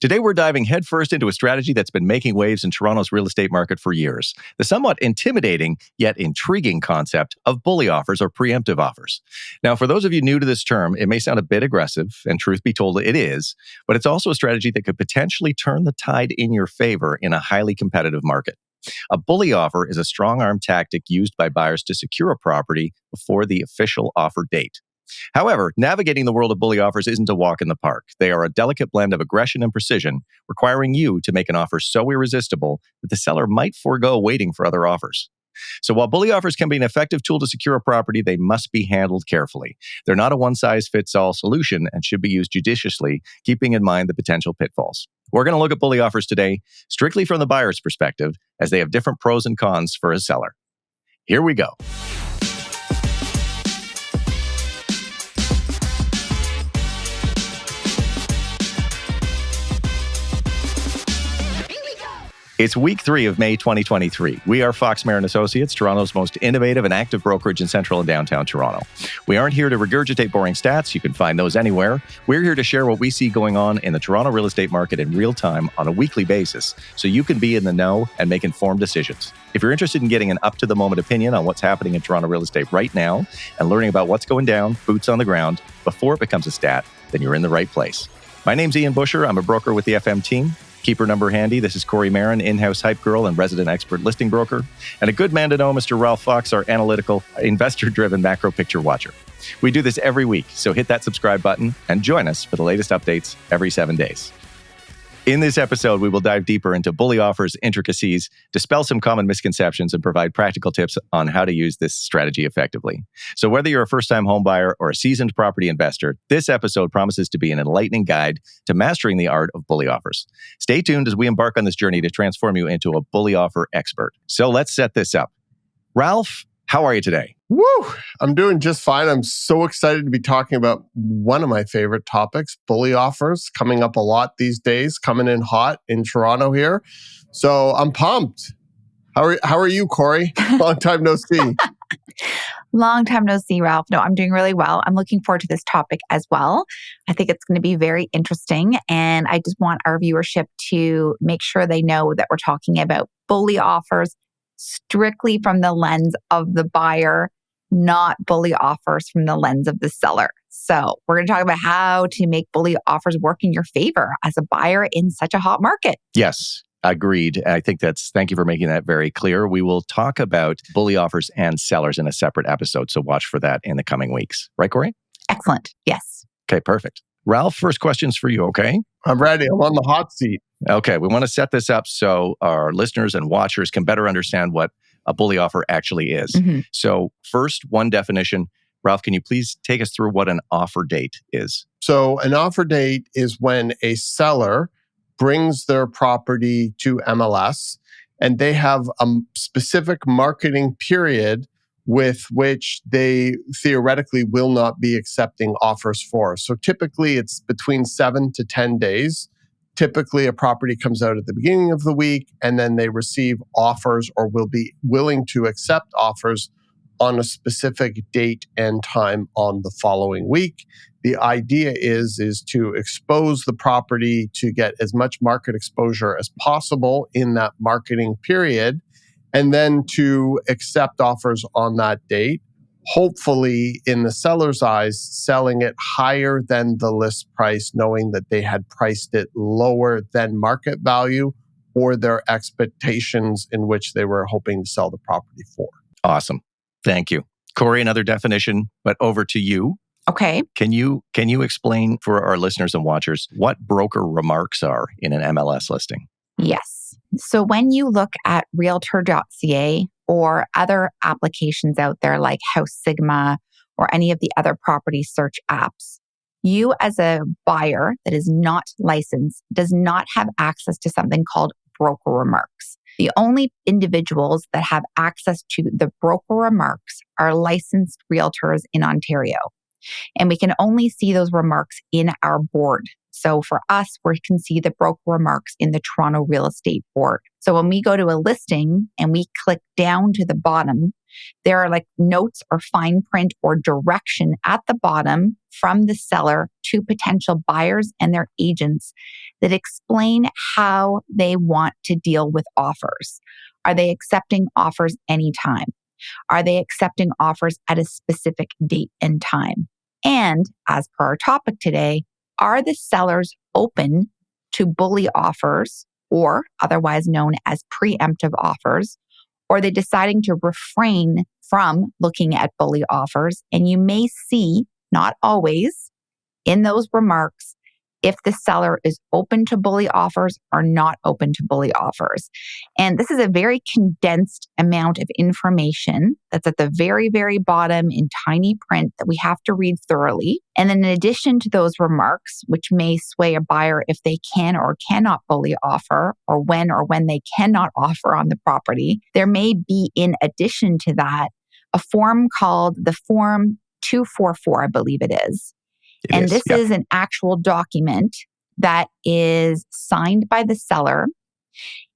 Today, we're diving headfirst into a strategy that's been making waves in Toronto's real estate market for years. The somewhat intimidating yet intriguing concept of bully offers or preemptive offers. Now, for those of you new to this term, it may sound a bit aggressive, and truth be told, it is, but it's also a strategy that could potentially turn the tide in your favor in a highly competitive market. A bully offer is a strong-arm tactic used by buyers to secure a property before the official offer date. However, navigating the world of bully offers isn't a walk in the park. They are a delicate blend of aggression and precision, requiring you to make an offer so irresistible that the seller might forego waiting for other offers. So while bully offers can be an effective tool to secure a property, they must be handled carefully. They're not a one-size-fits-all solution and should be used judiciously, keeping in mind the potential pitfalls. We're going to look at bully offers today, strictly from the buyer's perspective, as they have different pros and cons for a seller. Here we go. It's week 3 of May 2023. We are Fox Marin Associates, Toronto's most innovative and active brokerage in central and downtown Toronto. We aren't here to regurgitate boring stats. You can find those anywhere. We're here to share what we see going on in the Toronto real estate market in real time on a weekly basis, so you can be in the know and make informed decisions. If you're interested in getting an up-to-the-moment opinion on what's happening in Toronto real estate right now and learning about what's going down, boots on the ground, before it becomes a stat, then you're in the right place. My name's Ian Busher. I'm a broker with the FM team. Keep her number handy. This is Kori Marin, in-house hype girl and resident expert listing broker. And a good man to know, Mr. Ralph Fox, our analytical, investor-driven macro picture watcher. We do this every week, so hit that subscribe button and join us for the latest updates every 7 days. In this episode, we will dive deeper into bully offers, intricacies, dispel some common misconceptions, and provide practical tips on how to use this strategy effectively. So whether you're a first-time homebuyer or a seasoned property investor, this episode promises to be an enlightening guide to mastering the art of bully offers. Stay tuned as we embark on this journey to transform you into a bully offer expert. So let's set this up. Ralph, how are you today? Woo! I'm doing just fine. I'm so excited to be talking about one of my favorite topics, bully offers, coming up a lot these days, coming in hot in Toronto here. So I'm pumped. How are you, Kori? Long time no see. Long time no see, Ralph. No, I'm doing really well. I'm looking forward to this topic as well. I think it's going to be very interesting. And I just want our viewership to make sure they know that we're talking about bully offers strictly from the lens of the buyer, not bully offers from the lens of the seller. So we're going to talk about how to make bully offers work in your favor as a buyer in such a hot market. Yes. Agreed. Thank you for making that very clear. We will talk about bully offers and sellers in a separate episode, so watch for that in the coming weeks. Right, Kori? Excellent. Yes. Okay, perfect. Ralph, first question's for you, okay? I'm ready. I'm on the hot seat. Okay, we want to set this up so our listeners and watchers can better understand what a bully offer actually is. Mm-hmm. So first, one definition. Ralph, can you please take us through what an offer date is? So an offer date is when a seller brings their property to MLS and they have a specific marketing period with which they theoretically will not be accepting offers for. So typically it's between 7 to 10 days. Typically a property comes out at the beginning of the week and then they receive offers or will be willing to accept offers on a specific date and time on the following week. The idea is to expose the property to get as much market exposure as possible in that marketing period, and then to accept offers on that date, hopefully in the seller's eyes, selling it higher than the list price, knowing that they had priced it lower than market value or their expectations in which they were hoping to sell the property for. Awesome. Thank you. Kori, another definition, but over to you. Okay. Can you explain for our listeners and watchers what broker remarks are in an MLS listing? Yes. So when you look at realtor.ca or other applications out there like House Sigma or any of the other property search apps, you as a buyer that is not licensed does not have access to something called broker remarks. The only individuals that have access to the broker remarks are licensed realtors in Ontario. And we can only see those remarks in our board So for us, we can see the broker remarks in the Toronto Real Estate Board. So when we go to a listing and we click down to the bottom, there are like notes or fine print or direction at the bottom from the seller to potential buyers and their agents that explain how they want to deal with offers. Are they accepting offers anytime? Are they accepting offers at a specific date and time? And as per our topic today, are the sellers open to bully offers, or otherwise known as preemptive offers? Or are they deciding to refrain from looking at bully offers? And you may see, not always, in those remarks, if the seller is open to bully offers or not open to bully offers. And this is a very condensed amount of information that's at the very, very bottom in tiny print that we have to read thoroughly. And then in addition to those remarks, which may sway a buyer if they can or cannot bully offer, or when they cannot offer on the property, there may be, in addition to that, a form called the Form 244, I believe it is. This is an actual document that is signed by the seller,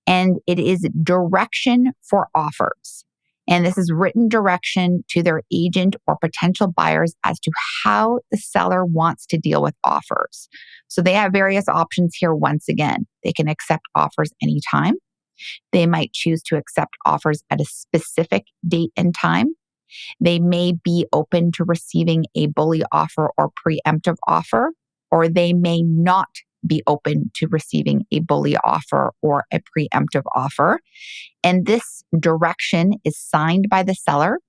and it is direction for offers. And this is written direction to their agent or potential buyers as to how the seller wants to deal with offers. So they have various options here once again. They can accept offers anytime. They might choose to accept offers at a specific date and time. They may be open to receiving a bully offer or preemptive offer, or they may not be open to receiving a bully offer or a preemptive offer. And this direction is signed by the seller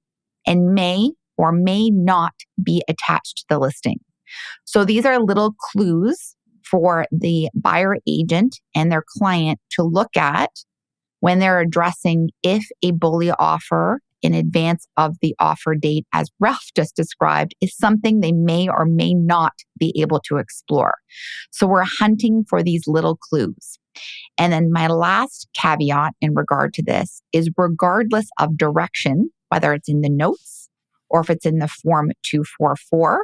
and may or may not be attached to the listing. So these are little clues for the buyer agent and their client to look at when they're addressing if a bully offer in advance of the offer date, as Ralph just described, is something they may or may not be able to explore. So we're hunting for these little clues. And then my last caveat in regard to this is, regardless of direction, whether it's in the notes or if it's in the Form 244,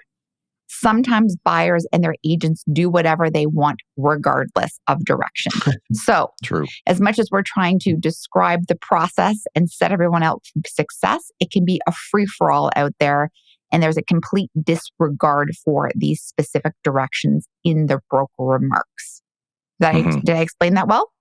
sometimes buyers and their agents do whatever they want regardless of direction. So, True. As much as we're trying to describe the process and set everyone up for success, it can be a free-for-all out there, and there's a complete disregard for these specific directions in the broker remarks. Did I explain that well?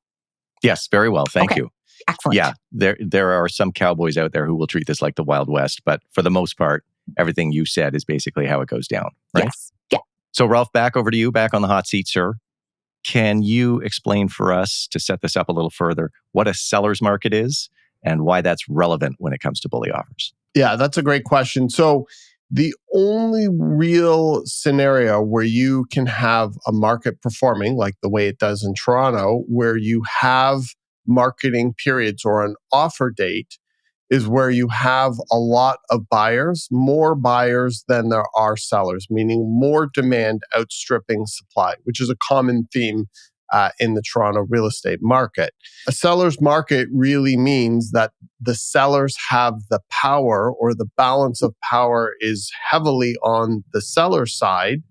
Yes, very well. Thank you. Excellent. Yeah, there are some cowboys out there who will treat this like the Wild West, but for the most part, everything you said is basically how it goes down, right? Yes. Yeah. So Ralph, back over to you, back on the hot seat, sir. Can you explain for us, to set this up a little further, what a seller's market is and why that's relevant when it comes to bully offers? Yeah, that's a great question. So the only real scenario where you can have a market performing like the way it does in Toronto, where you have marketing periods or an offer date, is where you have a lot of buyers, more buyers than there are sellers, meaning more demand outstripping supply, which is a common theme in the Toronto real estate market. A seller's market really means that the sellers have the power, or the balance of power is heavily on the seller side,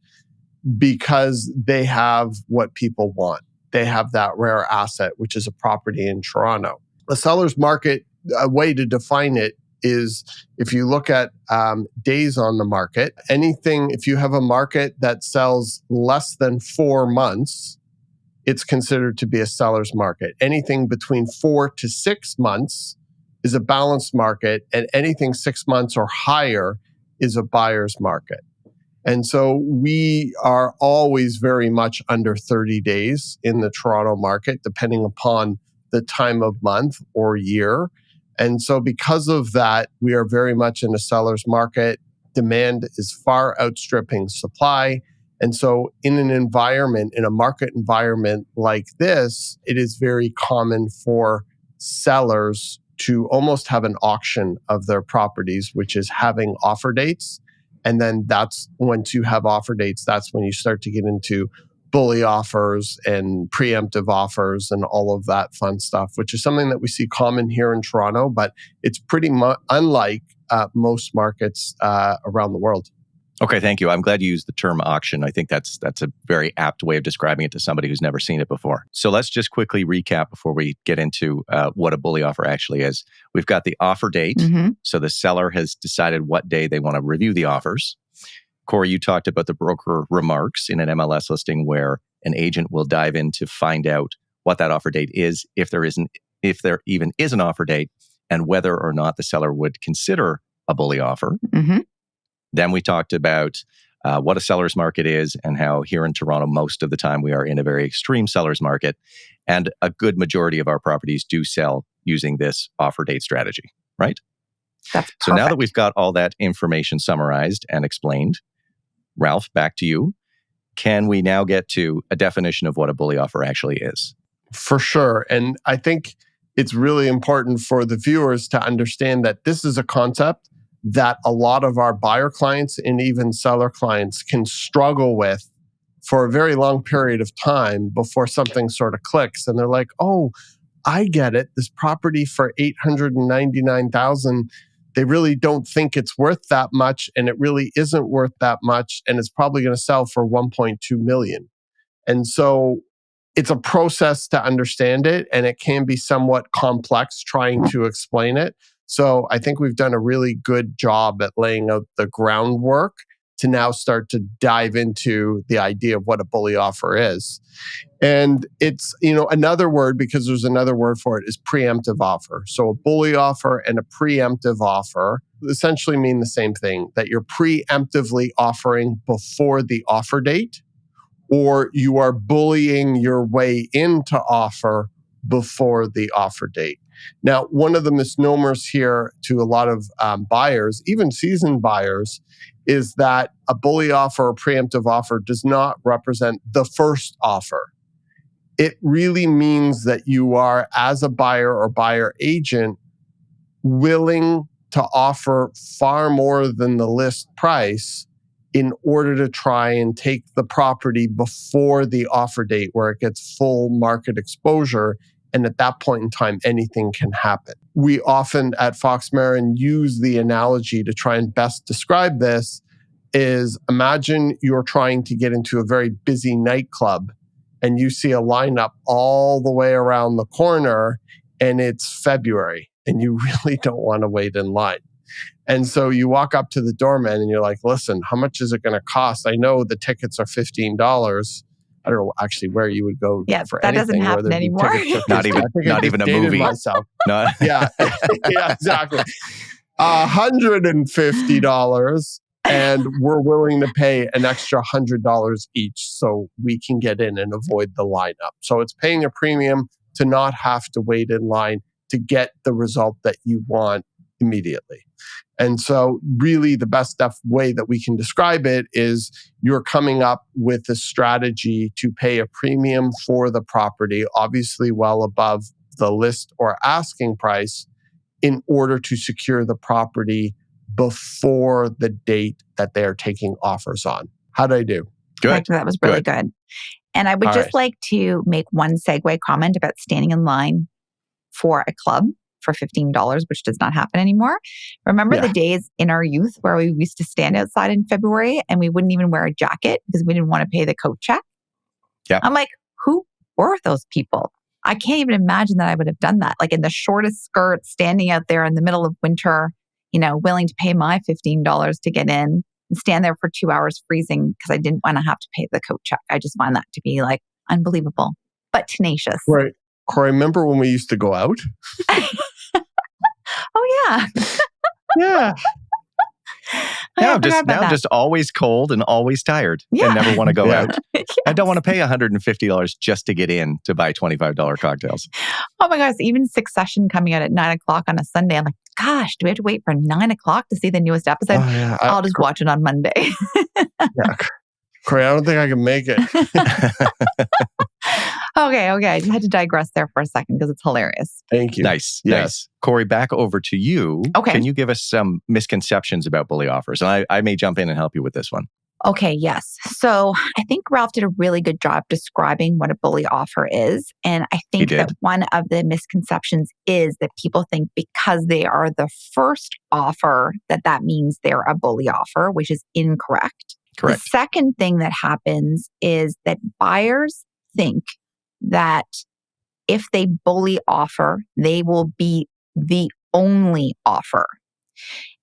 because they have what people want. They have that rare asset, which is a property in Toronto. A seller's market, a way to define it is, if you look at days on the market, if you have a market that sells less than 4 months, it's considered to be a seller's market. Anything between 4 to 6 months is a balanced market, and anything 6 months or higher is a buyer's market. And so we are always very much under 30 days in the Toronto market, depending upon the time of month or year. And so because of that, we are very much in a seller's market. Demand is far outstripping supply. And so in a market environment like this, it is very common for sellers to almost have an auction of their properties, which is having offer dates. And then once you have offer dates, that's when you start to get into bully offers and preemptive offers and all of that fun stuff, which is something that we see common here in Toronto, but it's pretty unlike most markets around the world. Okay, thank you. I'm glad you used the term auction. I think that's a very apt way of describing it to somebody who's never seen it before. So let's just quickly recap before we get into what a bully offer actually is. We've got the offer date. So the seller has decided what day they want to review the offers. Kori, you talked about the broker remarks in an MLS listing where an agent will dive in to find out what that offer date is, if there even is an offer date, and whether or not the seller would consider a bully offer. Then we talked about what a seller's market is and how here in Toronto, most of the time we are in a very extreme seller's market. And a good majority of our properties do sell using this offer date strategy, right? That's perfect. So now that we've got all that information summarized and explained, Ralph, back to you. Can we now get to a definition of what a bully offer actually is? For sure. And I think it's really important for the viewers to understand that this is a concept that a lot of our buyer clients and even seller clients can struggle with for a very long period of time before something sort of clicks. And they're like, oh, I get it. This property for $899,000, they really don't think it's worth that much. And it really isn't worth that much. And it's probably going to sell for $1.2 million. And so it's a process to understand it. And it can be somewhat complex trying to explain it. So I think we've done a really good job at laying out the groundwork to now start to dive into the idea of what a bully offer is. And it's, another word, because there's another word for it, is preemptive offer. So a bully offer and a preemptive offer essentially mean the same thing, that you're preemptively offering before the offer date, or you are bullying your way into offer before the offer date. Now, one of the misnomers here to a lot of buyers, even seasoned buyers, is that a bully offer or preemptive offer does not represent the first offer. It really means that you are, as a buyer or buyer agent, willing to offer far more than the list price in order to try and take the property before the offer date where it gets full market exposure. And at that point in time, anything can happen. We often at Fox Marin use the analogy to try and best describe this is imagine you're trying to get into a very busy nightclub and you see a lineup all the way around the corner and it's February and you really don't want to wait in line. And so you walk up to the doorman and you're like, listen, how much is it going to cost? I know the tickets are $15. I don't know actually where you would go for that anything. Doesn't happen anymore. Not even a movie. Myself. No. Yeah, exactly. $150, and we're willing to pay an extra $100 each so we can get in and avoid the lineup. So it's paying a premium to not have to wait in line to get the result that you want immediately. And so really the best way that we can describe it is you're coming up with a strategy to pay a premium for the property, obviously well above the list or asking price, in order to secure the property before the date that they are taking offers on. How'd I do? Good. That was really good. And I would like to make one segue comment about standing in line for a club for $15, which does not happen anymore. Remember the days in our youth where we used to stand outside in February and we wouldn't even wear a jacket because we didn't want to pay the coat check? Yeah. I'm like, who were those people? I can't even imagine that I would have done that. Like in the shortest skirt, standing out there in the middle of winter, willing to pay my $15 to get in and stand there for 2 hours freezing because I didn't want to have to pay the coat check. I just find that to be like unbelievable, but tenacious. Right. Kori, remember when we used to go out? Oh, yeah. Yeah. Now I'm just always cold and always tired and never want to go out. Yes. I don't want to pay $150 just to get in to buy $25 cocktails. Oh my gosh, even Succession coming out at 9:00 on a Sunday. I'm like, gosh, do we have to wait for 9:00 to see the newest episode? Oh, yeah. I'll just watch it on Monday. Yeah. Kori, I don't think I can make it. Okay. I just had to digress there for a second because it's hilarious. Thank you. Nice. Kori, back over to you. Okay. Can you give us some misconceptions about bully offers? And I may jump in and help you with this one. Okay, yes. So I think Ralph did a really good job describing what a bully offer is. And I think that one of the misconceptions is that people think because they are the first offer, that means they're a bully offer, which is incorrect. Correct. The second thing that happens is that buyers think that if they bully offer, they will be the only offer.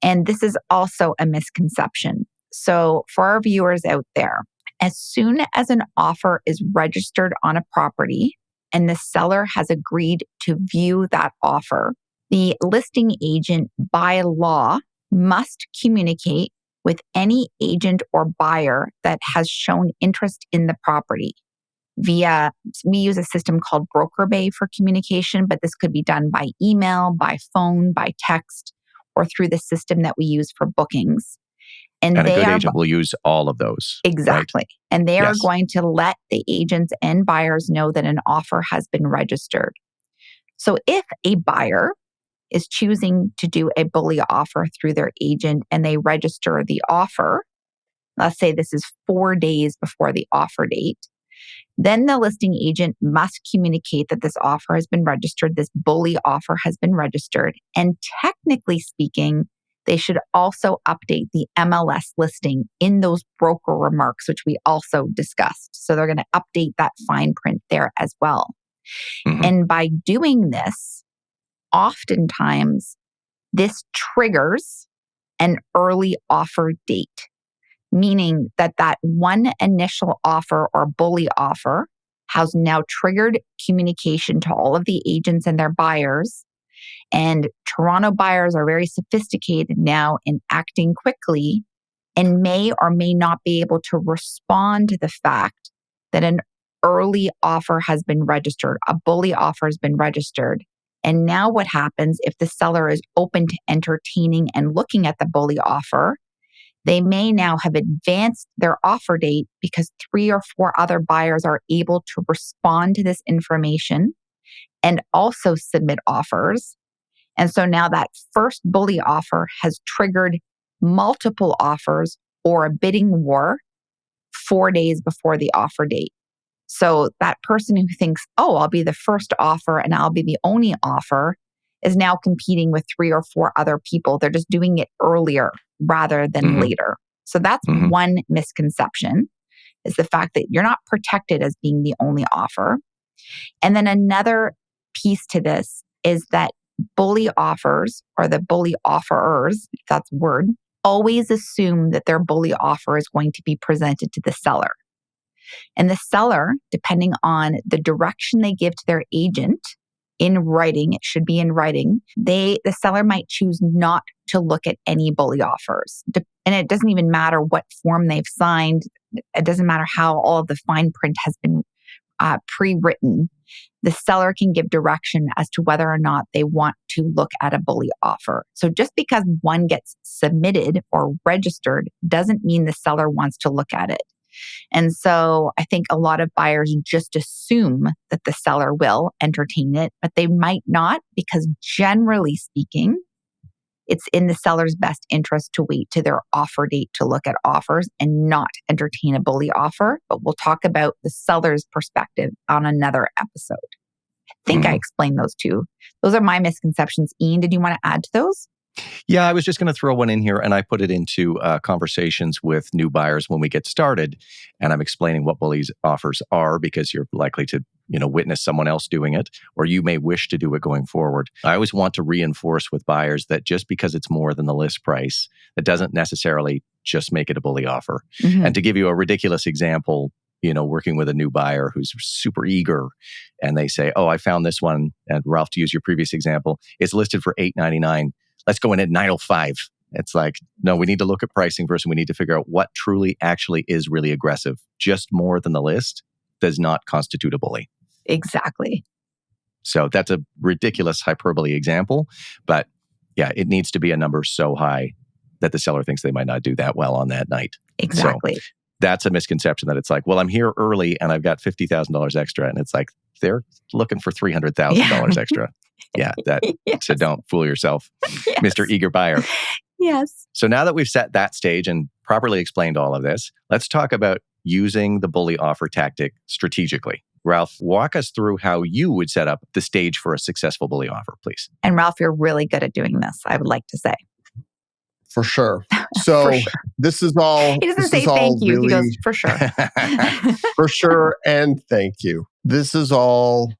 And this is also a misconception. So for our viewers out there, as soon as an offer is registered on a property and the seller has agreed to view that offer, the listing agent by law must communicate with any agent or buyer that has shown interest in the property we use a system called Broker Bay for communication, but this could be done by email, by phone, by text, or through the system that we use for bookings. And a good agent will use all of those. Exactly. Right? And they are going to let the agents and buyers know that an offer has been registered. So if a buyer is choosing to do a bully offer through their agent and they register the offer, let's say this is 4 days before the offer date, then the listing agent must communicate that this offer has been registered, this bully offer has been registered. And technically speaking, they should also update the MLS listing in those broker remarks, which we also discussed. So they're going to update that fine print there as well. Mm-hmm. And by doing this, oftentimes this triggers an early offer date. Meaning that one initial offer or bully offer has now triggered communication to all of the agents and their buyers. And Toronto buyers are very sophisticated now in acting quickly and may or may not be able to respond to the fact that an early offer has been registered, a bully offer has been registered. And now what happens if the seller is open to entertaining and looking at the bully offer? They may now have advanced their offer date because 3 or 4 other buyers are able to respond to this information and also submit offers. And so now that first bully offer has triggered multiple offers or a bidding war 4 days before the offer date. So that person who thinks, oh, I'll be the first offer and I'll be the only offer is now competing with 3 or 4 other people. They're just doing it earlier rather than later. So that's one misconception, is the fact that you're not protected as being the only offer. And then another piece to this is that bully offers, or the bully offerers, if that's a word, always assume that their bully offer is going to be presented to the seller. And the seller, depending on the direction they give to their agent, in writing, it should be in writing, the seller might choose not to look at any bully offers. And it doesn't even matter what form they've signed. It doesn't matter how all of the fine print has been pre-written. The seller can give direction as to whether or not they want to look at a bully offer. So just because one gets submitted or registered doesn't mean the seller wants to look at it. And so I think a lot of buyers just assume that the seller will entertain it, but they might not, because generally speaking, it's in the seller's best interest to wait to their offer date to look at offers and not entertain a bully offer. But we'll talk about the seller's perspective on another episode. I think I explained those two. Those are my misconceptions. Ian, did you want to add to those? Yeah, I was just going to throw one in here, and I put it into conversations with new buyers when we get started. And I'm explaining what Bullies offers are, because you're likely to, witness someone else doing it, or you may wish to do it going forward. I always want to reinforce with buyers that just because it's more than the list price, that doesn't necessarily just make it a bully offer. Mm-hmm. And to give you a ridiculous example, working with a new buyer who's super eager, and they say, "Oh, I found this one." And Ralph, to use your previous example, it's listed for $899. Let's go in at $905. It's like, no, we need to look at pricing first, and we need to figure out what truly actually is really aggressive. Just more than the list does not constitute a bully. Exactly. So that's a ridiculous hyperbole example. But yeah, it needs to be a number so high that the seller thinks they might not do that well on that night. Exactly. So that's a misconception, that it's like, well, I'm here early and I've got $50,000 extra. And it's like, they're looking for $300,000 extra. Yeah, yes. So don't fool yourself, Yes. Mr. Eager Buyer. Yes. So now that we've set that stage and properly explained all of this, let's talk about using the bully offer tactic strategically. Ralph, walk us through how you would set up the stage for a successful bully offer, please. And Ralph, you're really good at doing this, I would like to say. For sure. So For sure. this is all. He doesn't This say is all thank you. really, He goes, for sure. for sure, and thank you. This is all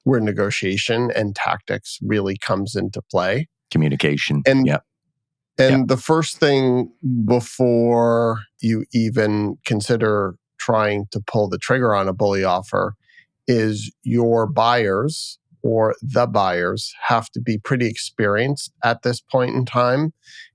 where negotiation and tactics really comes into play. Communication. And yeah. the first thing before you even consider trying to pull the trigger on a bully offer is your buyers or the buyers have to be pretty experienced at this point in time.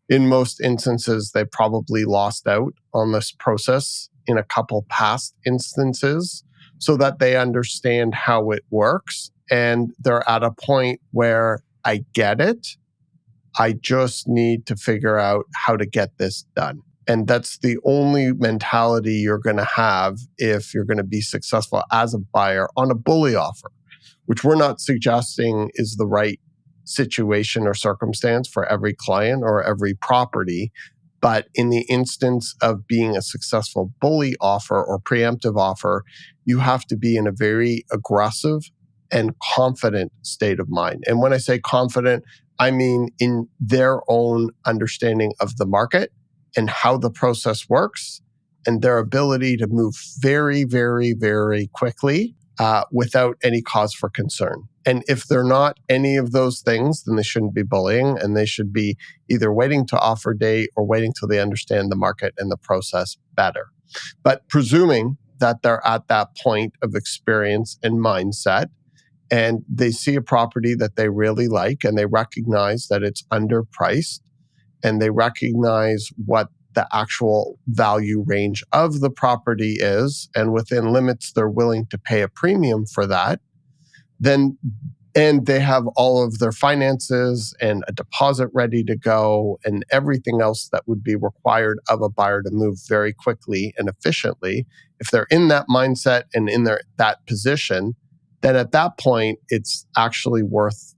In most instances, they probably lost out on this process in a couple past instances so that they understand how it works. And they're at a point where I get it. I just need to figure out how to get this done. And that's the only mentality you're going to have if you're going to be successful as a buyer on a bully offer, which we're not suggesting is the right situation or circumstance for every client or every property. But in the instance of being a successful bully offer or preemptive offer, you have to be in a very aggressive and confident state of mind. And when I say confident, I mean in their own understanding of the market and how the process works and their ability to move very, very, very quickly without any cause for concern. And if they're not any of those things, then they shouldn't be bullying, and they should be either waiting to offer date or waiting till they understand the market and the process better. But presuming that they're at that point of experience and mindset, and they see a property that they really like, and they recognize that it's underpriced, and they recognize what the actual value range of the property is, and within limits they're willing to pay a premium for that, then and they have all of their finances and a deposit ready to go and everything else that would be required of a buyer to move very quickly and efficiently. If they're in that mindset and in that position, then at that point, it's actually worth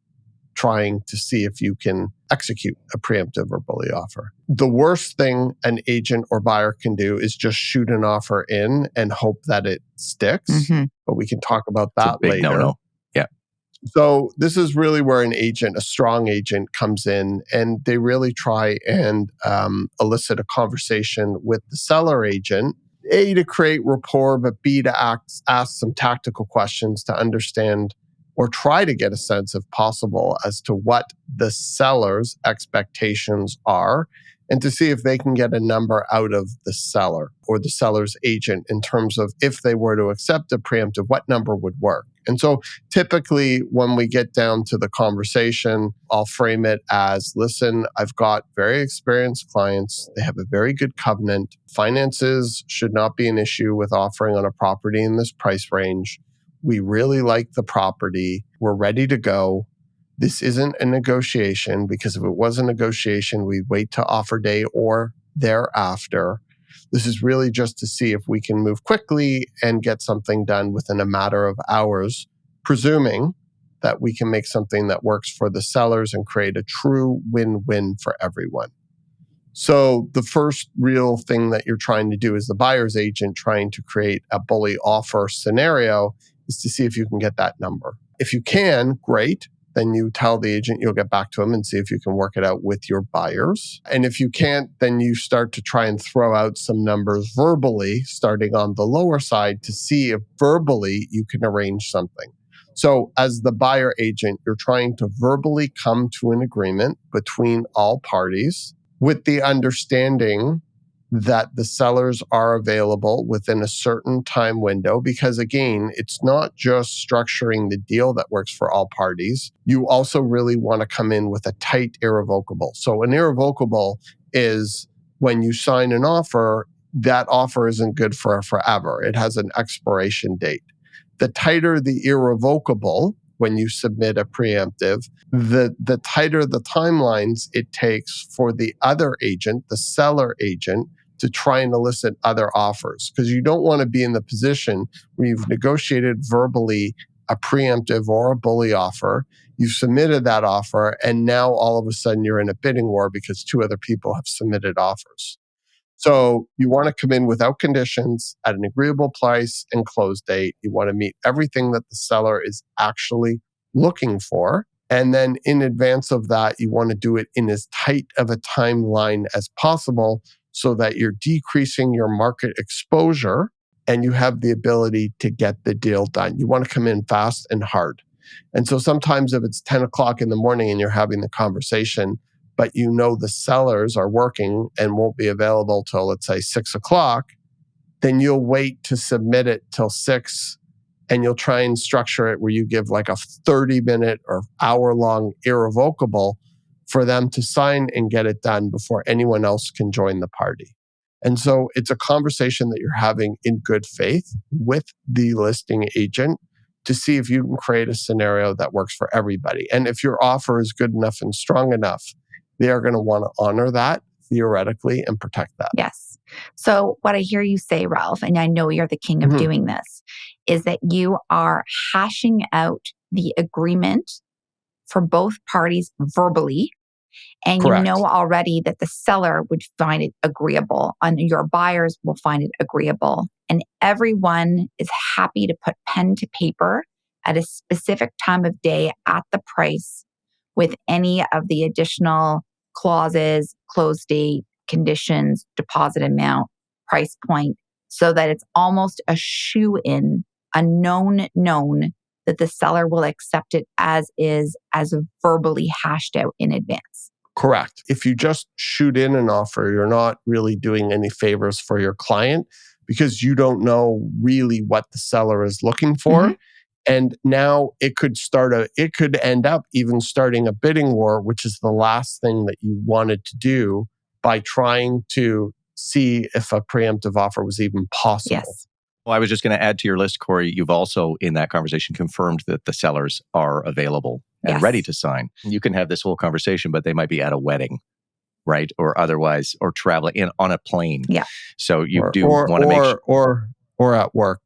trying to see if you can execute a preemptive or bully offer. The worst thing an agent or buyer can do is just shoot an offer in and hope that it sticks. Mm-hmm. But we can talk about that It's a big later. no-no. Yeah. So this is really where an agent, a strong agent, comes in, and they really try and elicit a conversation with the seller agent, A, to create rapport, but B, to ask some tactical questions to understand or try to get a sense, if possible, as to what the seller's expectations are, and to see if they can get a number out of the seller or the seller's agent in terms of if they were to accept a preemptive, what number would work. And so typically when we get down to the conversation, I'll frame it as, listen, I've got very experienced clients. They have a very good covenant. Finances should not be an issue with offering on a property in this price range. We really like the property. We're ready to go. This isn't a negotiation, because if it was a negotiation, we'd wait to offer day or thereafter. This is really just to see if we can move quickly and get something done within a matter of hours, presuming that we can make something that works for the sellers and create a true win-win for everyone. So the first real thing that you're trying to do as the buyer's agent trying to create a bully offer scenario is to see if you can get that number. If you can, great. Then you tell the agent you'll get back to them and see if you can work it out with your buyers. And if you can't, then you start to try and throw out some numbers verbally, starting on the lower side, to see if verbally you can arrange something. So as the buyer agent, you're trying to verbally come to an agreement between all parties with the understanding that the sellers are available within a certain time window, because again, it's not just structuring the deal that works for all parties. You also really want to come in with a tight irrevocable. So an irrevocable is when you sign an offer, that offer isn't good for forever. It has an expiration date. The tighter the irrevocable, when you submit a preemptive, the tighter the timelines it takes for the other agent, the seller agent, to try and elicit other offers. Because you don't want to be in the position where you've negotiated verbally a preemptive or a bully offer, you've submitted that offer, and now all of a sudden you're in a bidding war because two other people have submitted offers. So you want to come in without conditions at an agreeable price and close date. You want to meet everything that the seller is actually looking for. And then in advance of that, you want to do it in as tight of a timeline as possible so that you're decreasing your market exposure and you have the ability to get the deal done. You want to come in fast and hard. And so sometimes if it's 10 o'clock in the morning and you're having the conversation, but you know the sellers are working and won't be available till, let's say, 6 o'clock, then you'll wait to submit it till 6, and you'll try and structure it where you give like a 30-minute or hour-long irrevocable for them to sign and get it done before anyone else can join the party. And so it's a conversation that you're having in good faith with the listing agent to see if you can create a scenario that works for everybody. And if your offer is good enough and strong enough, they are going to want to honor that theoretically and protect that. Yes. So what I hear you say, Ralph, and I know you're the king of doing this, is that you are hashing out the agreement for both parties verbally. And Correct. You know already that the seller would find it agreeable and your buyers will find it agreeable. And everyone is happy to put pen to paper at a specific time of day at the price with any of the additional clauses, close date, conditions, deposit amount, price point, so that it's almost a shoe-in, a known that the seller will accept it as is, as verbally hashed out in advance. Correct. If you just shoot in an offer, you're not really doing any favors for your client because you don't know really what the seller is looking for. And now it could end up even starting a bidding war, which is the last thing that you wanted to do by trying to see if a preemptive offer was even possible. Yes. Well, I was just going to add to your list, Kori, you've also in that conversation confirmed that the sellers are available and ready to sign. You can have this whole conversation, but they might be at a wedding, right? Or otherwise, or traveling on a plane. Yeah. So you want to make sure. Or at work.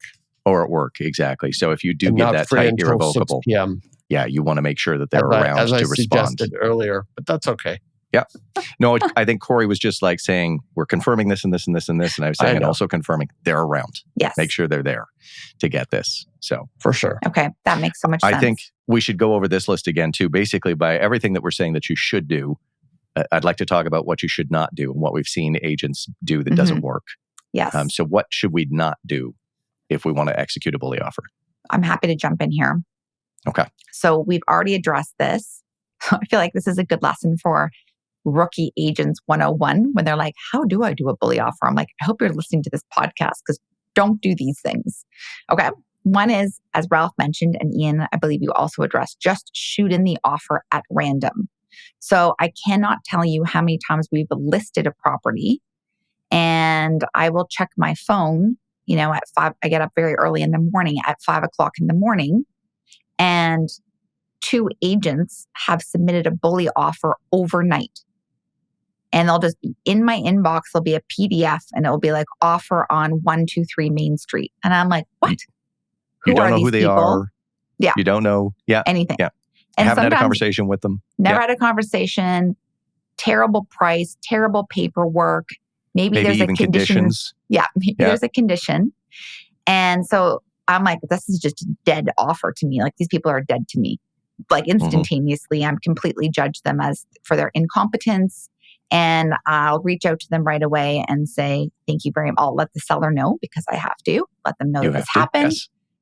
Or at work, exactly. So if you do get that tight irrevocable, 6 p.m. Yeah, you want to make sure that they're around to respond. As I suggested earlier, but that's okay. Yeah. No, I think Kori was just like saying, we're confirming this and this and this and this. And I was saying, and also confirming they're around. Yes. Make sure they're there to get this. So for sure. Okay. That makes so much sense. I think we should go over this list again too. Basically, by everything that we're saying that you should do, I'd like to talk about what you should not do and what we've seen agents do that doesn't work. Yes. So what should we not do if we want to execute a bully offer? I'm happy to jump in here. Okay. So we've already addressed this. I feel like this is a good lesson for rookie agents 101 when they're like, how do I do a bully offer? I'm like, I hope you're listening to this podcast because don't do these things. Okay. One is, as Ralph mentioned, and Ian, I believe you also addressed, just shoot in the offer at random. So I cannot tell you how many times we've listed a property and I will check my phone, at 5, I get up very early in the morning at 5 o'clock in the morning, and 2 agents have submitted a bully offer overnight. And they'll just be in my inbox. There'll be a PDF and it'll be like offer on 123 Main Street. And I'm like, what? You don't know who they are. Yeah. You don't know. Yeah. Anything. Yeah. And haven't had a conversation with them. Never had a conversation. Terrible price, terrible paperwork. Maybe there's even a condition. Conditions. Yeah. Maybe there's a condition. And so I'm like, this is just a dead offer to me. Like these people are dead to me. Like instantaneously, I'm completely judge them as for their incompetence. And I'll reach out to them right away and say, thank you very much. I'll let the seller know because I have to let them know that this happened,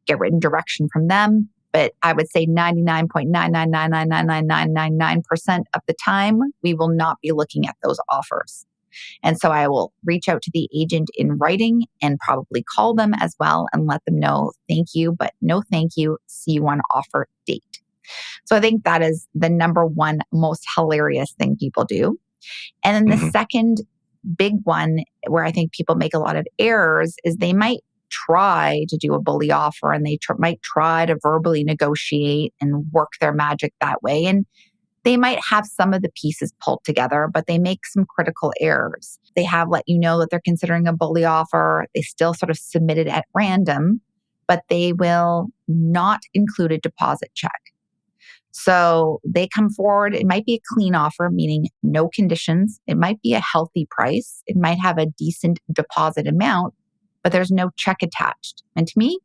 get written direction from them. But I would say 99.9999999% of the time, we will not be looking at those offers. And so I will reach out to the agent in writing and probably call them as well and let them know, thank you, but no thank you. See you on offer date. So I think that is the number one most hilarious thing people do. And then the second big one where I think people make a lot of errors is they might try to do a bully offer and they might try to verbally negotiate and work their magic that way. And they might have some of the pieces pulled together, but they make some critical errors. They have let you know that they're considering a bully offer. They still sort of submit it at random, but they will not include a deposit check. So they come forward. It might be a clean offer, meaning no conditions. It might be a healthy price. It might have a decent deposit amount, but there's no check attached. And to me,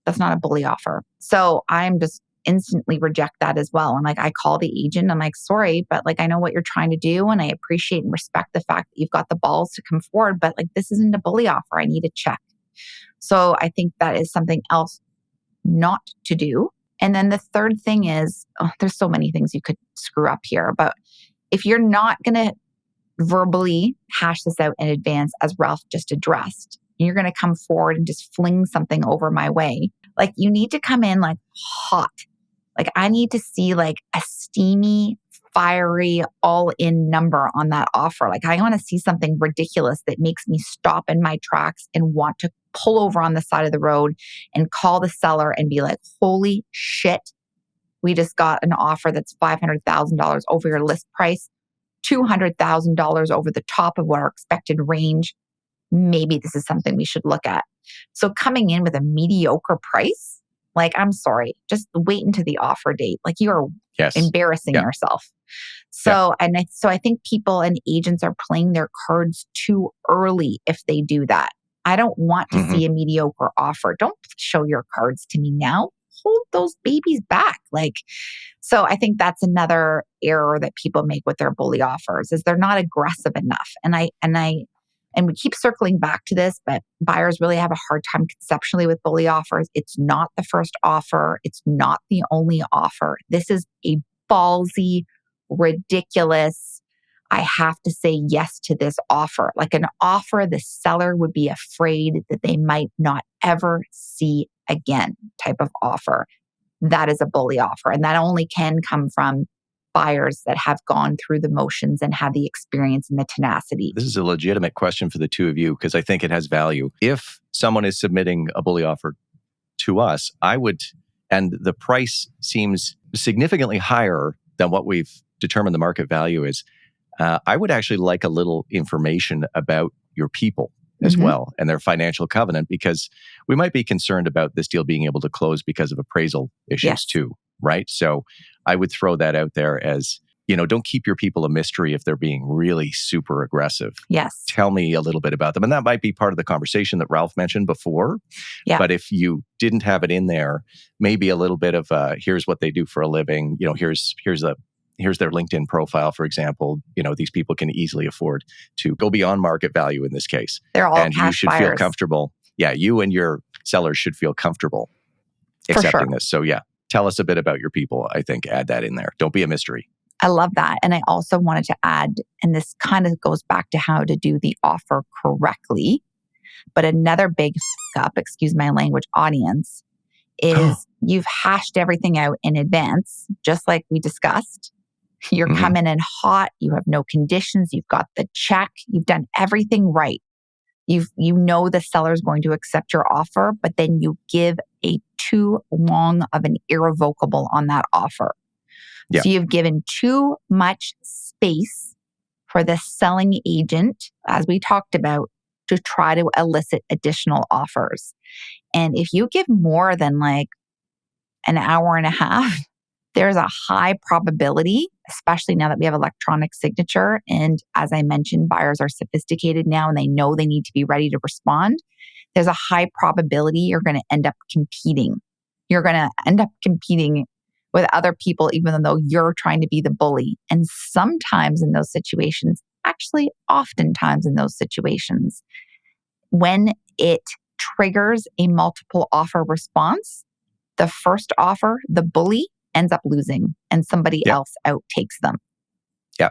that's not a bully offer. So I'm just instantly reject that as well. I'm like, I call the agent. I'm like, sorry, but like, I know what you're trying to do. And I appreciate and respect the fact that you've got the balls to come forward, but like, this isn't a bully offer. I need a check. So I think that is something else not to do. And then the third thing is, there's so many things you could screw up here, but if you're not going to verbally hash this out in advance, as Ralph just addressed, and you're going to come forward and just fling something over my way, like you need to come in like hot. Like I need to see like a steamy, fiery, all-in number on that offer. Like I want to see something ridiculous that makes me stop in my tracks and want to pull over on the side of the road and call the seller and be like, holy shit, we just got an offer that's $500,000 over your list price, $200,000 over the top of what our expected range. Maybe this is something we should look at. So coming in with a mediocre price, like, I'm sorry, just wait until the offer date. Like you are embarrassing yourself. So, so I think people and agents are playing their cards too early if they do that. I don't want to see a mediocre offer. Don't show your cards to me now. Hold those babies back. Like, so I think that's another error that people make with their bully offers is they're not aggressive enough. And we keep circling back to this, but buyers really have a hard time conceptually with bully offers. It's not the first offer. It's not the only offer. This is a ballsy, ridiculous, I have to say yes to this offer. Like an offer the seller would be afraid that they might not ever see again type of offer. That is a bully offer. And that only can come from buyers that have gone through the motions and have the experience and the tenacity. This is a legitimate question for the two of you because I think it has value. If someone is submitting a bully offer to us, and the price seems significantly higher than what we've determined the market value is, I would actually like a little information about your people as well and their financial covenant, because we might be concerned about this deal being able to close because of appraisal issues too, right? So I would throw that out there as, don't keep your people a mystery if they're being really super aggressive. Yes. Tell me a little bit about them. And that might be part of the conversation that Ralph mentioned before. Yeah. But if you didn't have it in there, maybe a little bit of here's what they do for a living. Here's their LinkedIn profile, for example. These people can easily afford to go beyond market value in this case. They're all and cash you should buyers. feel comfortable. Yeah, you and your sellers should feel comfortable accepting this. So tell us a bit about your people. I think add that in there. Don't be a mystery. I love that. And I also wanted to add, and this kind of goes back to how to do the offer correctly. But another big up, excuse my language, audience is you've hashed everything out in advance, just like we discussed. You're coming in hot. You have no conditions. You've got the check. You've done everything right. You know the seller's going to accept your offer, but then you give a too long of an irrevocable on that offer. Yeah. So you've given too much space for the selling agent, as we talked about, to try to elicit additional offers. And if you give more than like an hour and a half, there's a high probability, especially now that we have electronic signature. And as I mentioned, buyers are sophisticated now and they know they need to be ready to respond. There's a high probability you're going to end up competing. You're going to end up competing with other people, even though you're trying to be the bully. And sometimes in those situations, actually oftentimes in those situations, when it triggers a multiple offer response, the first offer, the bully, ends up losing and somebody else outtakes them. Yeah.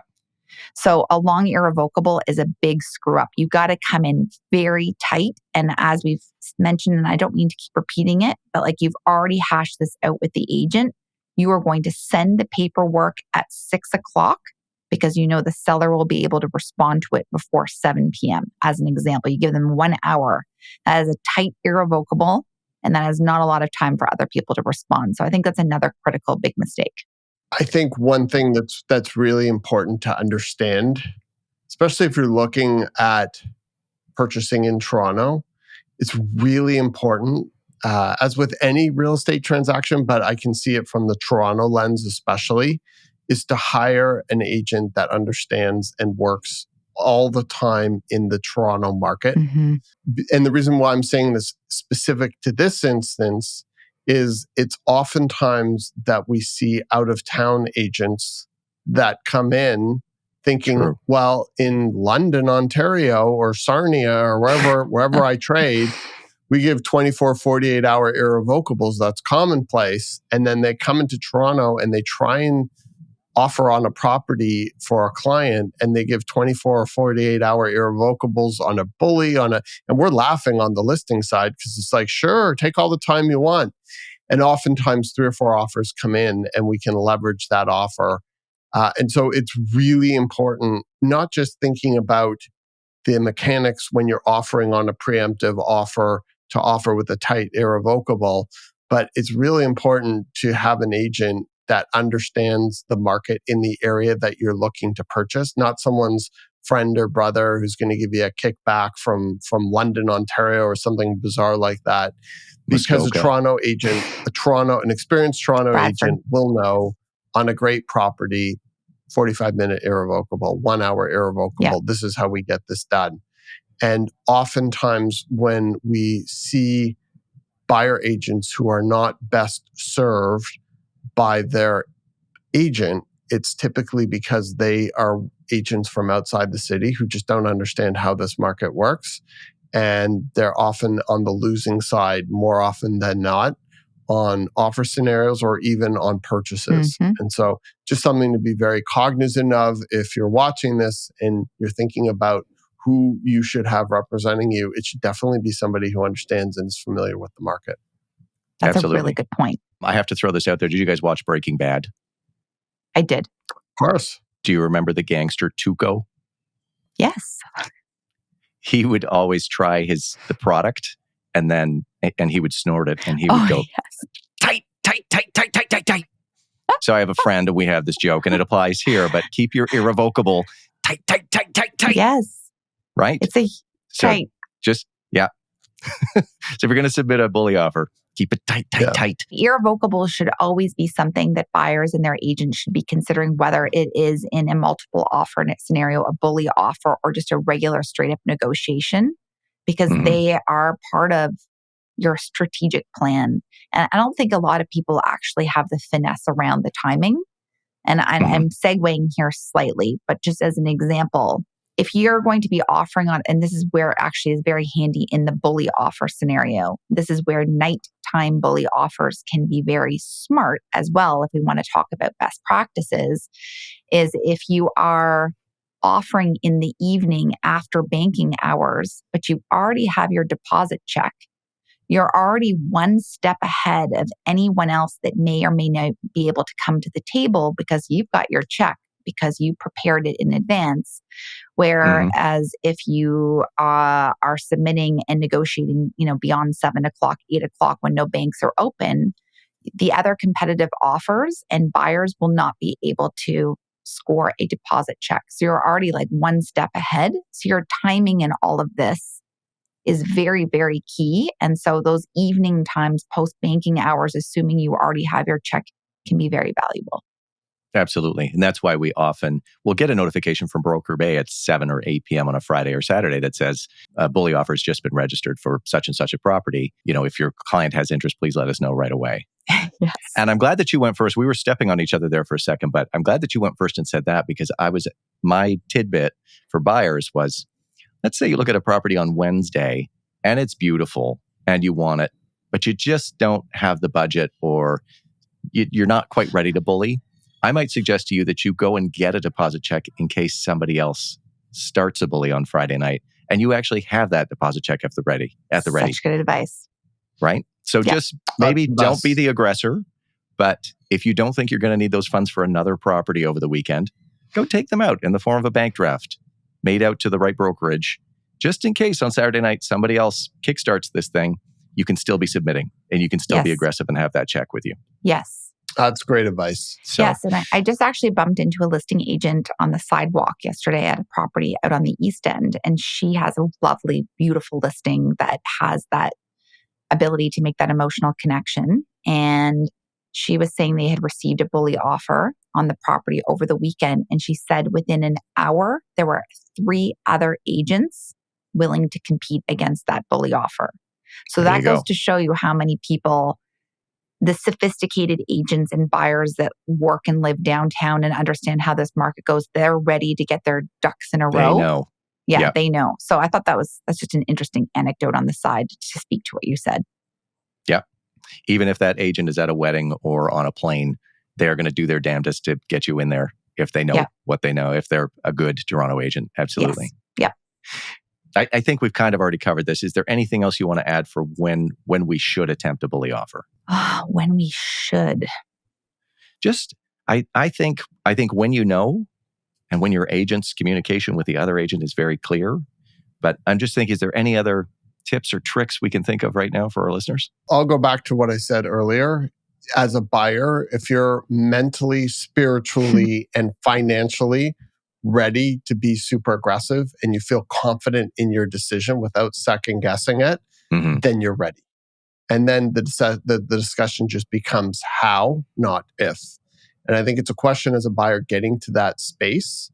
So a long irrevocable is a big screw up. You got to come in very tight. And as we've mentioned, and I don't mean to keep repeating it, but like you've already hashed this out with the agent, you are going to send the paperwork at 6:00 because you know the seller will be able to respond to it before 7 p.m. As an example, you give them 1 hour. That is a tight irrevocable. And that is not a lot of time for other people to respond. So I think that's another critical big mistake. I think one thing that's really important to understand, especially if you're looking at purchasing in Toronto, it's really important as with any real estate transaction, but I can see it from the Toronto lens especially, is to hire an agent that understands and works all the time in the Toronto market. Mm-hmm. And the reason why I'm saying this specific to this instance is it's oftentimes that we see out of town agents that come in thinking, True. well, in London, Ontario, or Sarnia, or wherever I trade, we give 24, 48-hour irrevocables. That's commonplace. And then they come into Toronto and they try and offer on a property for a client, and they give 24 or 48-hour irrevocables on a bully, and we're laughing on the listing side because it's like, sure, take all the time you want. And oftentimes 3 or 4 offers come in and we can leverage that offer. And so it's really important, not just thinking about the mechanics when you're offering on a preemptive offer to offer with a tight irrevocable, but it's really important to have an agent that understands the market in the area that you're looking to purchase, not someone's friend or brother who's going to give you a kickback from London, Ontario, or something bizarre like that. Because Muskoka. an experienced Toronto Bradford. agent will know on a great property, 45-minute irrevocable, 1-hour irrevocable, Yeah. this is how we get this done. And oftentimes when we see buyer agents who are not best served by their agent, it's typically because they are agents from outside the city who just don't understand how this market works. And they're often on the losing side more often than not on offer scenarios or even on purchases. Mm-hmm. And so just something to be very cognizant of if you're watching this and you're thinking about who you should have representing you, it should definitely be somebody who understands and is familiar with the market. That's Absolutely. a really good point. I have to throw this out there. Did you guys watch Breaking Bad? I did. Of course. Do you remember the gangster Tuco? Yes. He would always try the product and he would snort it and he would go yes. tight. So I have a friend and we have this joke and it applies here, but keep your irrevocable tight. Yes. Right? It's a So tight. just, yeah. So if you're going to submit a bully offer, keep it tight. Irrevocable should always be something that buyers and their agents should be considering, whether it is in a multiple offer scenario, a bully offer, or just a regular straight up negotiation, because Mhm. they are part of your strategic plan. And I don't think a lot of people actually have the finesse around the timing. And I'm segueing here slightly, but just as an example, if you're going to be offering on, and this is where it actually is very handy in the bully offer scenario, this is where nighttime bully offers can be very smart as well. If we want to talk about best practices, is if you are offering in the evening after banking hours, but you already have your deposit check, you're already one step ahead of anyone else that may or may not be able to come to the table because you've got your check, because you prepared it in advance. Whereas if you are submitting and negotiating, beyond 7 o'clock, 8 o'clock when no banks are open, the other competitive offers and buyers will not be able to score a deposit check. So you're already like one step ahead. So your timing in all of this is very, very key. And so those evening times, post-banking hours, assuming you already have your check, can be very valuable. Absolutely. And that's why we often will get a notification from Broker Bay at 7 or 8 p.m. on a Friday or Saturday that says, bully offer has just been registered for such and such a property. If your client has interest, please let us know right away. Yes. And I'm glad that you went first. We were stepping on each other there for a second, but I'm glad that you went first and said that, because my tidbit for buyers was, let's say you look at a property on Wednesday and it's beautiful and you want it, but you just don't have the budget or you're not quite ready to bully. I might suggest to you that you go and get a deposit check in case somebody else starts a bully on Friday night, and you actually have that deposit check at the ready. Such good advice. Right? So just maybe don't be the aggressor, but if you don't think you're going to need those funds for another property over the weekend, go take them out in the form of a bank draft made out to the right brokerage. Just in case on Saturday night somebody else kickstarts this thing, you can still be submitting and you can still be aggressive and have that check with you. Yes. That's great advice. So, yes. And I just actually bumped into a listing agent on the sidewalk yesterday at a property out on the East End. And she has a lovely, beautiful listing that has that ability to make that emotional connection. And she was saying they had received a bully offer on the property over the weekend. And she said within an hour, there were 3 other agents willing to compete against that bully offer. So that goes to show you how many people, the sophisticated agents and buyers that work and live downtown and understand how this market goes, they're ready to get their ducks in a row. They know. Yeah, they know. So I thought that's just an interesting anecdote on the side to speak to what you said. Yeah. Even if that agent is at a wedding or on a plane, they're going to do their damnedest to get you in there if they know what they know, if they're a good Toronto agent. Absolutely. Yes. Yeah. I think we've kind of already covered this. Is there anything else you want to add for when we should attempt a bully offer? When we should. Just, I think when you know, and when your agent's communication with the other agent is very clear. But I'm just thinking, is there any other tips or tricks we can think of right now for our listeners? I'll go back to what I said earlier. As a buyer, if you're mentally, spiritually, and financially ready to be super aggressive and you feel confident in your decision without second guessing it, then you're ready. And then the discussion just becomes how, not if. And I think it's a question as a buyer getting to that space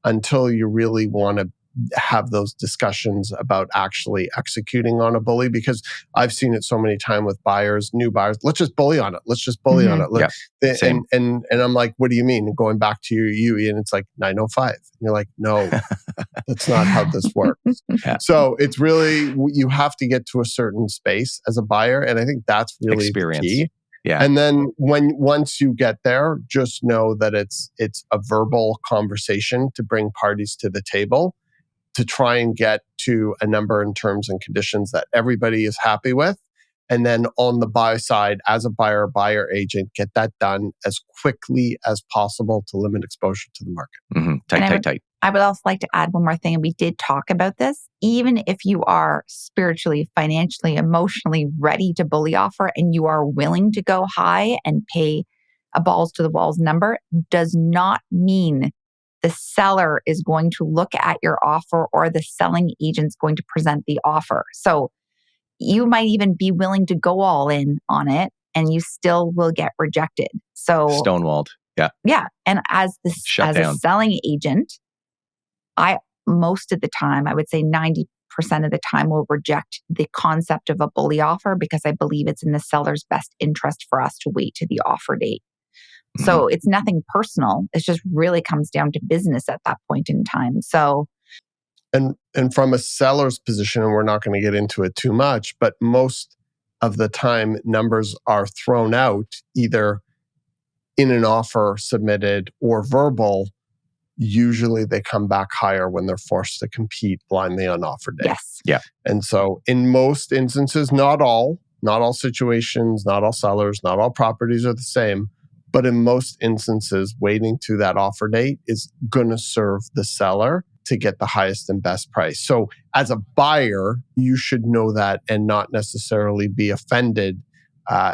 until you really want to have those discussions about actually executing on a bully, because I've seen it so many times with buyers, new buyers. Let's just bully on it. Let's just bully on it. Same. And I'm like, what do you mean? And going back to you, and it's like 905. And you're like, no, that's not how this works. So it's really, you have to get to a certain space as a buyer. And I think that's really the key. Yeah. And then once you get there, just know that it's a verbal conversation to bring parties to the table to try and get to a number in terms and conditions that everybody is happy with. And then on the buy side, as a buyer agent, get that done as quickly as possible to limit exposure to the market. Tight. I would also like to add one more thing, and we did talk about this. Even if you are spiritually, financially, emotionally ready to bully offer and you are willing to go high and pay a balls to the walls number, does not mean the seller is going to look at your offer or the selling agent's going to present the offer. So you might even be willing to go all in on it and you still will get rejected. So stonewalled. Yeah. Yeah. And as a selling agent, most of the time, I would say 90% of the time will reject the concept of a bully offer because I believe it's in the seller's best interest for us to wait to the offer date. So it's nothing personal. It just really comes down to business at that point in time. So, and from a seller's position, and we're not going to get into it too much, but most of the time numbers are thrown out either in an offer submitted or verbal. Usually they come back higher when they're forced to compete blindly on offer day. Yes. Yeah. And so in most instances, not all situations, not all sellers, not all properties are the same. But in most instances, waiting to that offer date is going to serve the seller to get the highest and best price. So as a buyer, you should know that and not necessarily be offended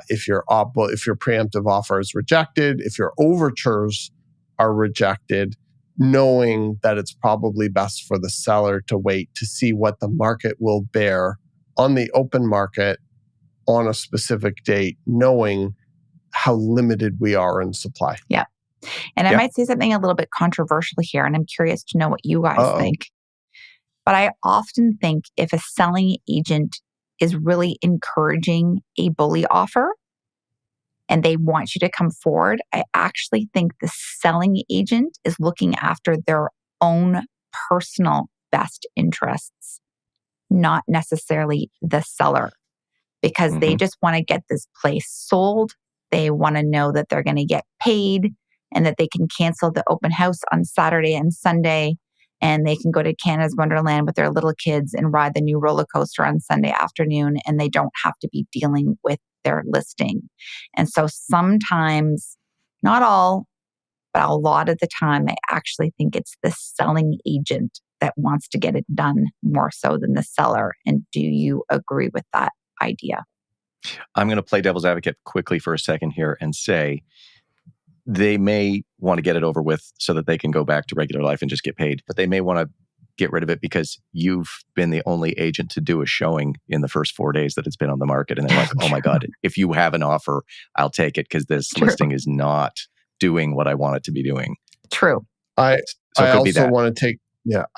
if your preemptive offer is rejected, if your overtures are rejected, knowing that it's probably best for the seller to wait to see what the market will bear on the open market on a specific date, knowing how limited we are in supply. Yeah. And I might say something a little bit controversial here, and I'm curious to know what you guys think. But I often think if a selling agent is really encouraging a bully offer and they want you to come forward, I actually think the selling agent is looking after their own personal best interests, not necessarily the seller, because they just want to get this place sold. They want to know that they're going to get paid and that they can cancel the open house on Saturday and Sunday, and they can go to Canada's Wonderland with their little kids and ride the new roller coaster on Sunday afternoon, and they don't have to be dealing with their listing. And so sometimes, not all, but a lot of the time, I actually think it's the selling agent that wants to get it done more so than the seller. And do you agree with that idea? I'm going to play devil's advocate quickly for a second here and say they may want to get it over with so that they can go back to regular life and just get paid. But they may want to get rid of it because you've been the only agent to do a showing in the first 4 days that it's been on the market. And they're like, oh my God, if you have an offer, I'll take it because this listing is not doing what I want it to be doing. True. I So it could be also that. want to take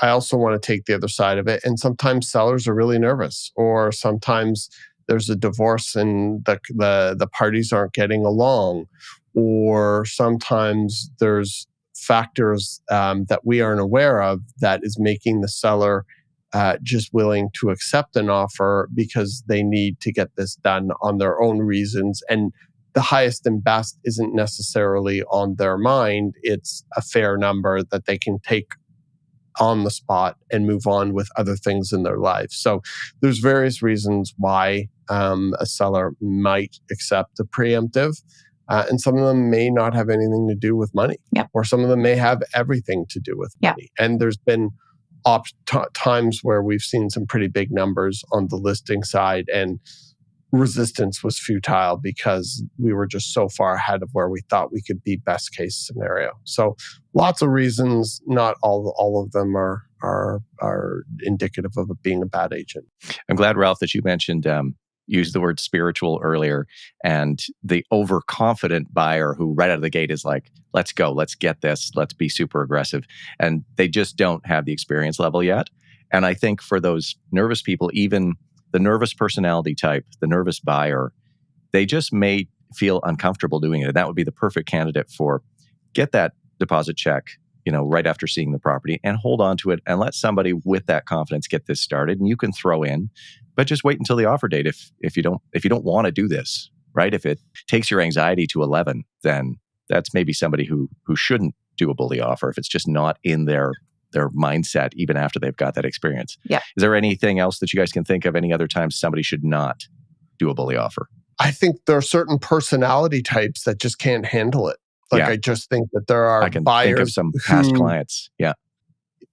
I also want to take the other side of it. And sometimes sellers are really nervous, or sometimes there's a divorce and the parties aren't getting along, or sometimes there's factors that we aren't aware of that is making the seller just willing to accept an offer because they need to get this done on their own reasons. And the highest and best isn't necessarily on their mind. It's a fair number that they can take on the spot and move on with other things in their life. So there's various reasons why a seller might accept a preemptive. And some of them may not have anything to do with money, or some of them may have everything to do with money. And there's been times where we've seen some pretty big numbers on the listing side, and resistance was futile because we were just so far ahead of where we thought we could be best case scenario. So lots of reasons, not all of them are indicative of being a bad agent. I'm glad, Ralph, that you mentioned used the word spiritual earlier, and the overconfident buyer who right out of the gate is like, let's go, let's get this, let's be super aggressive. And they just don't have the experience level yet. And I think for those nervous people, even the nervous personality type, the nervous buyer, they just may feel uncomfortable doing it. And that would be the perfect candidate for get that deposit check, right after seeing the property, and hold on to it and let somebody with that confidence get this started. And you can throw in, but just wait until the offer date. If you don't want to do this, right? If it takes your anxiety to 11, then that's maybe somebody who shouldn't do a bully offer if it's just not in their mindset, even after they've got that experience. Yeah. Is there anything else that you guys can think of, any other times somebody should not do a bully offer? I think there are certain personality types that just can't handle it. I just think that there are I can buyers think of some past clients. Yeah.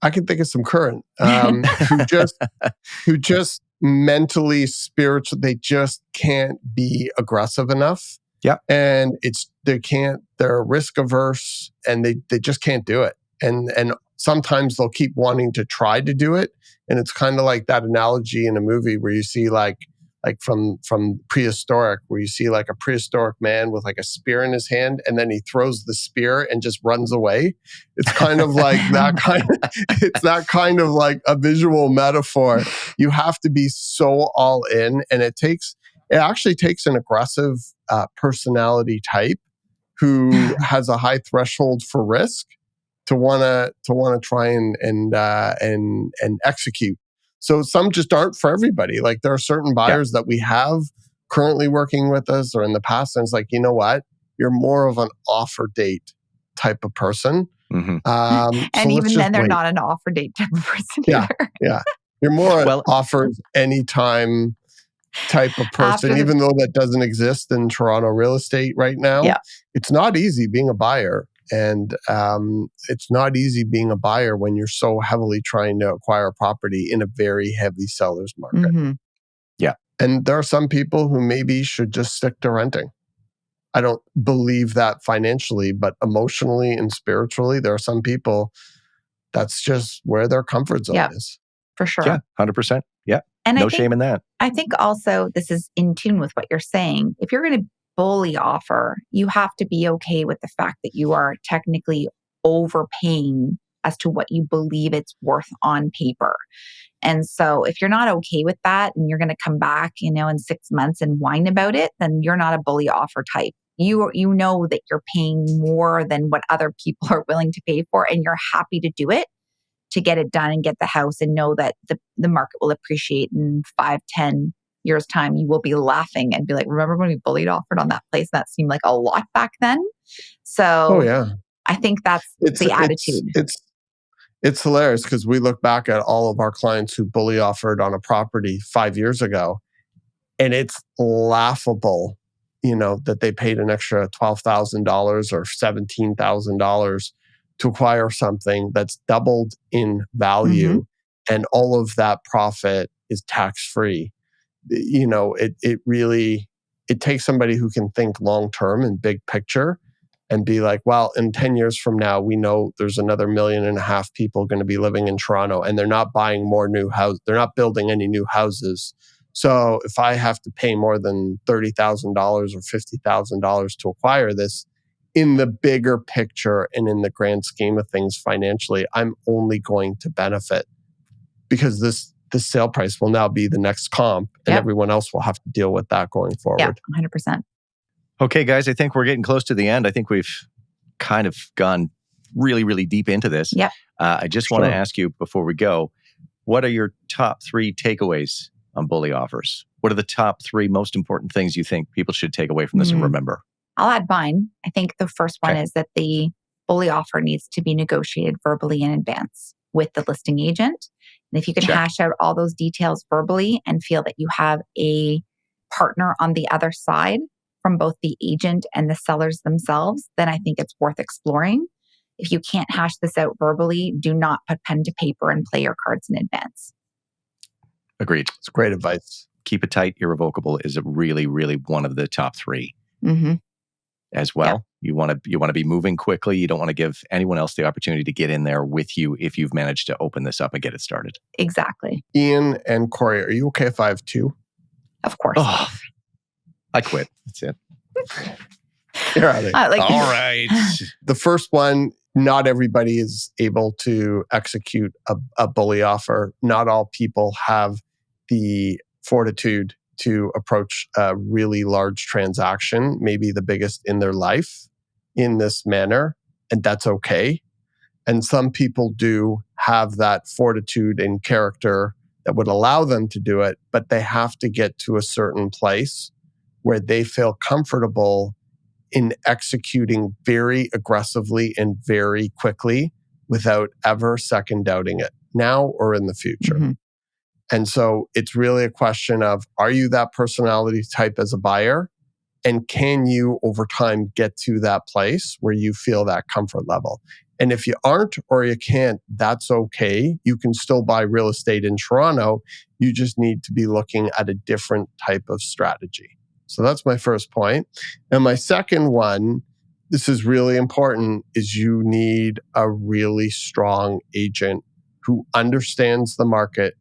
I can think of some current who just mentally, spiritually, they just can't be aggressive enough. Yeah. And they're risk averse, and they just can't do it. And sometimes they'll keep wanting to try to do it. And it's kind of like that analogy in a movie where you see like from prehistoric, where you see like a prehistoric man with like a spear in his hand, and then he throws the spear and just runs away. It's kind of like it's that kind of like a visual metaphor. You have to be so all in, and it actually takes an aggressive personality type who has a high threshold for risk to want to try and execute. So some just aren't for everybody. Like there are certain buyers that we have currently working with us or in the past, and it's like, you know what? You're more of an offer date type of person. Mm-hmm. And even then, they're not an offer date type of person either. Yeah. You're more offers anytime type of person, even though that doesn't exist in Toronto real estate right now. Yeah. It's not easy being a buyer. And it's not easy being a buyer when you're so heavily trying to acquire a property in a very heavy seller's market. Mm-hmm. Yeah. And there are some people who maybe should just stick to renting. I don't believe that financially, but emotionally and spiritually, there are some people that's just where their comfort zone is. For sure. Yeah, 100%. Yeah. And no shame in that. I think also this is in tune with what you're saying. If you're going to bully offer, you have to be okay with the fact that you are technically overpaying as to what you believe it's worth on paper. And so if you're not okay with that and you're going to come back, in 6 months and whine about it, then you're not a bully offer type. You know that you're paying more than what other people are willing to pay for, and you're happy to do it to get it done and get the house, and know that the market will appreciate in 5-10 years' time. You will be laughing and be like, remember when we bullied offered on that place? That seemed like a lot back then. So I think that's the attitude. It's hilarious because we look back at all of our clients who bully offered on a property 5 years ago, and it's laughable, that they paid an extra $12,000 or $17,000 to acquire something that's doubled in value, and all of that profit is tax-free. It really takes somebody who can think long-term and big picture and be like, well, in 10 years from now, we know there's another 1.5 million people going to be living in Toronto, and they're not buying more new houses. They're not building any new houses. So if I have to pay more than $30,000 or $50,000 to acquire this, in the bigger picture and in the grand scheme of things financially, I'm only going to benefit because this sale price will now be the next comp, and everyone else will have to deal with that going forward. Yeah, 100%. Okay, guys, I think we're getting close to the end. I think we've kind of gone really, really deep into this. Yep. I just want to ask you before we go, what are your top 3 takeaways on Bully offers? What are the top 3 most important things you think people should take away from this and remember? I'll add mine. I think the first one is that the Bully offer needs to be negotiated verbally in advance with the listing agent. And if you can hash out all those details verbally and feel that you have a partner on the other side from both the agent and the sellers themselves, then I think it's worth exploring. If you can't hash this out verbally, do not put pen to paper and play your cards in advance. Agreed. It's great advice. Keep it tight. Irrevocable is really, really one of the top 3 as well. Yep. You want to be moving quickly. You don't want to give anyone else the opportunity to get in there with you if you've managed to open this up and get it started. Exactly. Ian and Kori, are you okay if I have 2? Of course. Oh, I quit. That's it. You're out of here. All right. The first one, not everybody is able to execute a Bully offer. Not all people have the fortitude to approach a really large transaction, maybe the biggest in their life, in this manner, and that's okay. And some people do have that fortitude and character that would allow them to do it, but they have to get to a certain place where they feel comfortable in executing very aggressively and very quickly without ever second doubting it, now or in the future. And so it's really a question of, are you that personality type as a buyer? And can you over time get to that place where you feel that comfort level? And if you aren't or you can't, that's okay. You can still buy real estate in Toronto. You just need to be looking at a different type of strategy. So that's my first point. And my second one, this is really important, is you need a really strong agent who understands the market,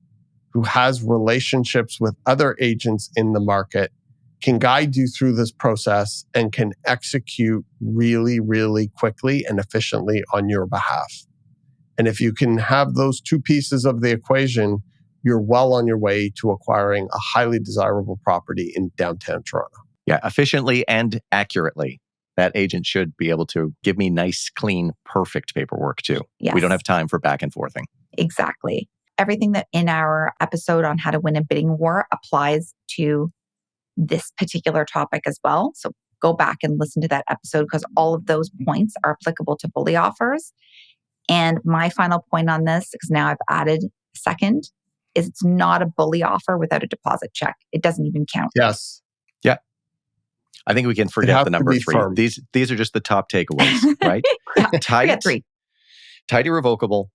who has relationships with other agents in the market, can guide you through this process, and can execute really, really quickly and efficiently on your behalf. And if you can have those 2 pieces of the equation, you're well on your way to acquiring a highly desirable property in downtown Toronto. Yeah, efficiently and accurately. That agent should be able to give me nice, clean, perfect paperwork too. Yes. We don't have time for back and forthing. Exactly. Everything that in our episode on how to win a bidding war applies to this particular topic as well. So go back and listen to that episode because all of those points are applicable to Bully offers. And my final point on this, because now I've added a second, is it's not a Bully offer without a deposit check. It doesn't even count. Yes. Yeah. I think we can forget the number 3. Firm. These are just the top takeaways, right? Tight, 3. Tight, irrevocable,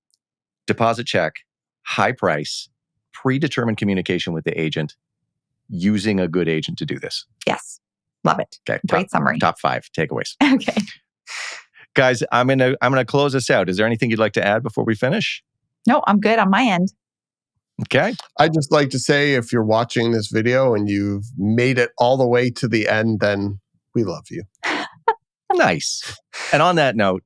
deposit check, high price, predetermined communication with the agent, using a good agent to do this. Yes. Love it. Okay. Great summary. Top 5 takeaways. Okay. Guys, I'm gonna close this out. Is there anything you'd like to add before we finish? No, I'm good on my end. Okay. I'd just like to say, if you're watching this video and you've made it all the way to the end, then we love you. Nice. And on that note,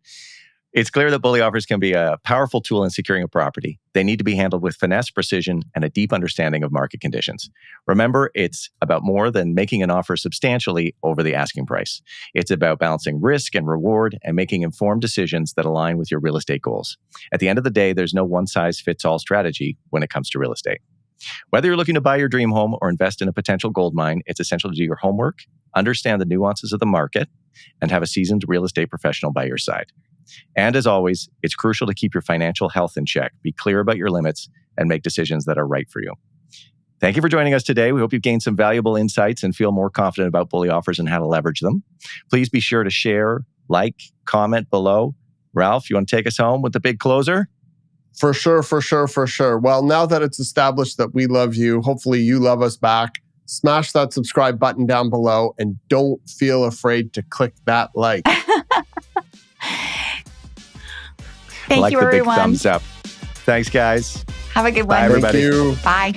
it's clear that Bully offers can be a powerful tool in securing a property. They need to be handled with finesse, precision, and a deep understanding of market conditions. Remember, it's about more than making an offer substantially over the asking price. It's about balancing risk and reward and making informed decisions that align with your real estate goals. At the end of the day, there's no one-size-fits-all strategy when it comes to real estate. Whether you're looking to buy your dream home or invest in a potential gold mine, it's essential to do your homework, understand the nuances of the market, and have a seasoned real estate professional by your side. And as always, it's crucial to keep your financial health in check, be clear about your limits, and make decisions that are right for you. Thank you for joining us today. We hope you've gained some valuable insights and feel more confident about Bully offers and how to leverage them. Please be sure to share, like, comment below. Ralph, you want to take us home with the big closer? For sure. Well, now that it's established that we love you, hopefully you love us back. Smash that subscribe button down below and don't feel afraid to click that like. Thank like you, the everyone. big thumbs up. Thanks, guys. Have a good Bye, one. everybody. Thank you. Bye.